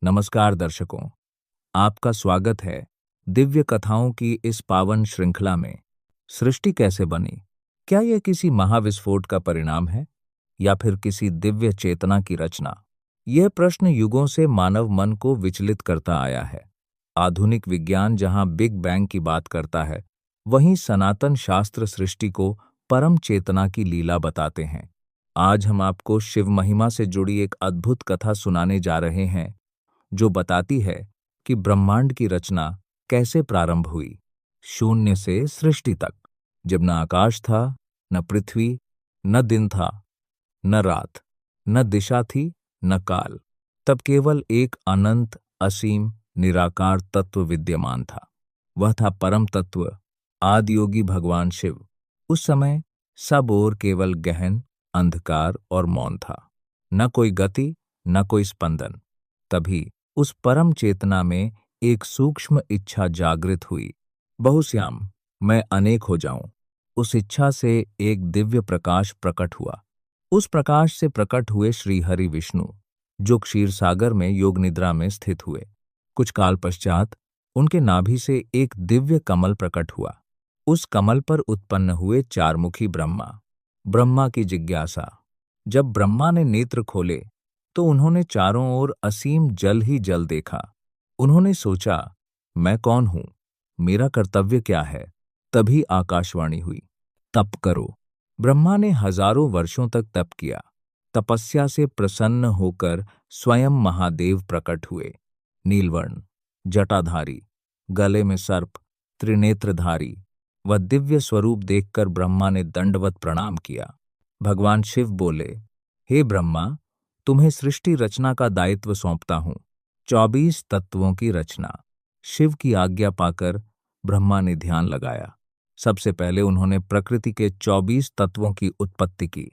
नमस्कार दर्शकों, आपका स्वागत है दिव्य कथाओं की इस पावन श्रृंखला में। सृष्टि कैसे बनी? क्या यह किसी महाविस्फोट का परिणाम है या फिर किसी दिव्य चेतना की रचना? यह प्रश्न युगों से मानव मन को विचलित करता आया है। आधुनिक विज्ञान जहां बिग बैंग की बात करता है, वहीं सनातन शास्त्र सृष्टि को परम चेतना की लीला बताते हैं। आज हम आपको शिव महिमा से जुड़ी एक अद्भुत कथा सुनाने जा रहे हैं, जो बताती है कि ब्रह्मांड की रचना कैसे प्रारंभ हुई, शून्य से सृष्टि तक, जब न आकाश था, न पृथ्वी, न दिन था, न रात, न दिशा थी, न काल। तब केवल एक अनंत, असीम, निराकार तत्व विद्यमान था। वह था परम तत्व, आदियोगी भगवान शिव। उस समय सब ओर केवल गहन अंधकार और मौन था, न कोई गति, न कोई स्पंदन। तभी उस परम चेतना में एक सूक्ष्म इच्छा जागृत हुई। बहुश्याम, मैं अनेक हो जाऊं। उस इच्छा से एक दिव्य प्रकाश प्रकट हुआ। उस प्रकाश से प्रकट हुए श्री हरि विष्णु, जो क्षीर सागर में योग निद्रा में स्थित हुए। कुछ काल पश्चात उनके नाभि से एक दिव्य कमल प्रकट हुआ। उस कमल पर उत्पन्न हुए चारमुखी ब्रह्मा। ब्रह्मा की जिज्ञासा। जब ब्रह्मा ने नेत्र खोले तो उन्होंने चारों ओर असीम जल ही जल देखा। उन्होंने सोचा, मैं कौन हूं? मेरा कर्तव्य क्या है? तभी आकाशवाणी हुई, तप करो। ब्रह्मा ने हजारों वर्षों तक तप किया। तपस्या से प्रसन्न होकर स्वयं महादेव प्रकट हुए। नीलवर्ण, जटाधारी, गले में सर्प, त्रिनेत्रधारी। वह दिव्य स्वरूप देखकर ब्रह्मा ने दंडवत प्रणाम किया। भगवान शिव बोले, हे ब्रह्मा, तुम्हें सृष्टि रचना का दायित्व सौंपता हूं। 24 तत्वों की रचना। शिव की आज्ञा पाकर ब्रह्मा ने ध्यान लगाया। सबसे पहले उन्होंने प्रकृति के 24 तत्वों की उत्पत्ति की।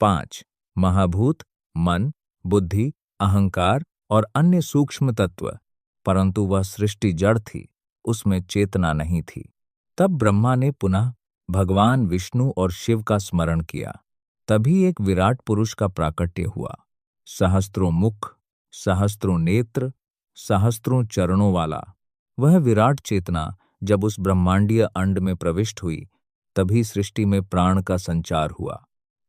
5 महाभूत, मन, बुद्धि, अहंकार और अन्य सूक्ष्म तत्व। परंतु वह सृष्टि जड़ थी, उसमें चेतना नहीं थी। तब ब्रह्मा ने पुनः भगवान विष्णु और शिव का स्मरण किया। तभी एक विराट पुरुष का प्राकट्य हुआ। सहस्त्रों मुख, सहस्त्रों नेत्र, सहस्त्रों चरणों वाला। वह विराट चेतना जब उस ब्रह्मांडीय अंड में प्रविष्ट हुई, तभी सृष्टि में प्राण का संचार हुआ।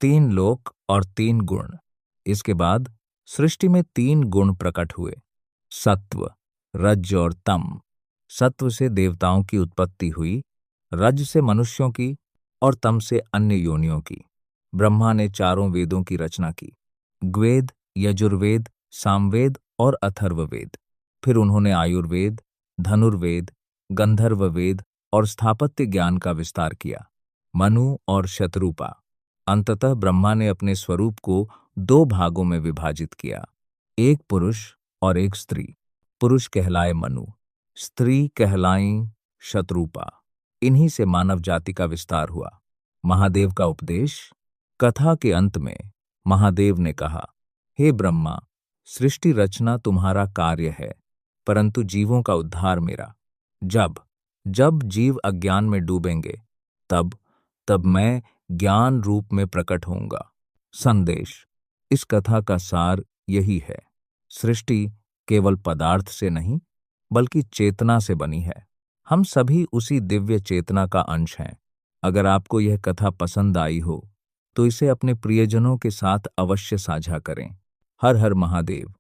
3 लोक और 3 गुण। इसके बाद सृष्टि में 3 गुण प्रकट हुए, सत्व, रज और तम। सत्व से देवताओं की उत्पत्ति हुई, रज से मनुष्यों की और तम से अन्य योनियों की। ब्रह्मा ने चारों वेदों की रचना की, ऋग्वेद, यजुर्वेद, सामवेद और अथर्ववेद। फिर उन्होंने आयुर्वेद, धनुर्वेद, गंधर्ववेद और स्थापत्य ज्ञान का विस्तार किया। मनु और शतरूपा। अंततः ब्रह्मा ने अपने स्वरूप को 2 भागों में विभाजित किया, एक पुरुष और एक स्त्री। पुरुष कहलाए मनु, स्त्री कहलाईं शतरूपा। इन्हीं से मानव जाति का विस्तार हुआ। महादेव का उपदेश। कथा के अंत में महादेव ने कहा, हे ब्रह्मा, सृष्टि रचना तुम्हारा कार्य है, परंतु जीवों का उद्धार मेरा। जब जब जीव अज्ञान में डूबेंगे, तब तब मैं ज्ञान रूप में प्रकट होऊंगा। संदेश। इस कथा का सार यही है, सृष्टि केवल पदार्थ से नहीं, बल्कि चेतना से बनी है। हम सभी उसी दिव्य चेतना का अंश हैं। अगर आपको यह कथा पसंद आई हो, तो इसे अपने प्रियजनों के साथ अवश्य साझा करें। हर हर महादेव।